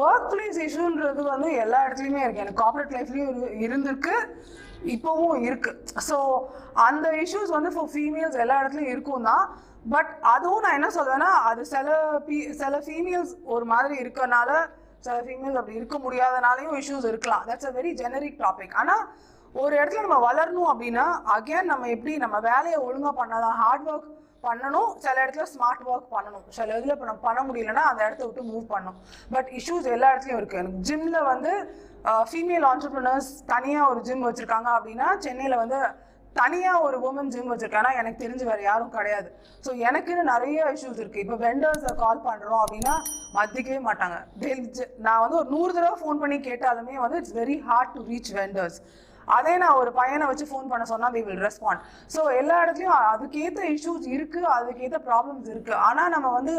Work place இஷ்யூன்றது வந்து எல்லா இடத்துலையுமே இருக்குது. எனக்கு கார்பரேட் லைஃப்லேயும் இருந்திருக்கு, இப்போவும் இருக்குது. ஸோ அந்த இஷ்யூஸ் வந்து ஃபார் ஃபீமேல்ஸ் எல்லா இடத்துலையும் இருக்கும் தான். பட் அதுவும் நான் என்ன சொல்வேன்னா, அது சில ஃபீமேல்ஸ் ஒரு மாதிரி இருக்கனால, சில ஃபீமேல்ஸ் அப்படி இருக்க முடியாதனாலையும் இஷ்யூஸ் இருக்கலாம். That's a very generic topic. ஆனால் ஒரு இடத்துல நம்ம வளரணும் அப்படின்னா, அகேன் நம்ம எப்படி நம்ம வேலையை ஒழுங்காக பண்ணாதான், ஹார்ட் ஒர்க் பண்ணணும், சில இடத்துல ஸ்மார்ட் ஒர்க் பண்ணணும், சில இதில் இப்போ நம்ம பண்ண முடியலன்னா அந்த இடத்த விட்டு மூவ் பண்ணணும். பட் இஷ்யூஸ் எல்லா இடத்துலையும் இருக்குது. எனக்கு ஜிம்மில் வந்து ஃபீமேல் ஆண்டர்ப்ரனர்ஸ் தனியாக ஒரு ஜிம் வச்சுருக்காங்க அப்படின்னா, சென்னையில் வந்து தனியாக ஒரு உமன் ஜிம் வச்சுருக்காங்கன்னா எனக்கு தெரிஞ்சு வேறு யாரும் கிடையாது. ஸோ எனக்குன்னு நிறைய இஷ்யூஸ் இருக்குது. இப்போ வெண்டர்ஸை கால் பண்ணுறோம் அப்படின்னா மதிக்கவே மாட்டாங்க. நான் வந்து ஒரு 100 தடவை ஃபோன் பண்ணி கேட்டாலுமே வந்து it's very hard to reach vendors. அதே நான் ஒரு பையனை வச்சு ஃபோன் பண்ண சொன்னால் they will respond. ஸோ எல்லா இடத்துலையும் அதுக்கேற்ற இஷ்யூஸ் இருக்குது, அதுக்கேற்ற ப்ராப்ளம்ஸ் இருக்குது. ஆனால் நம்ம வந்து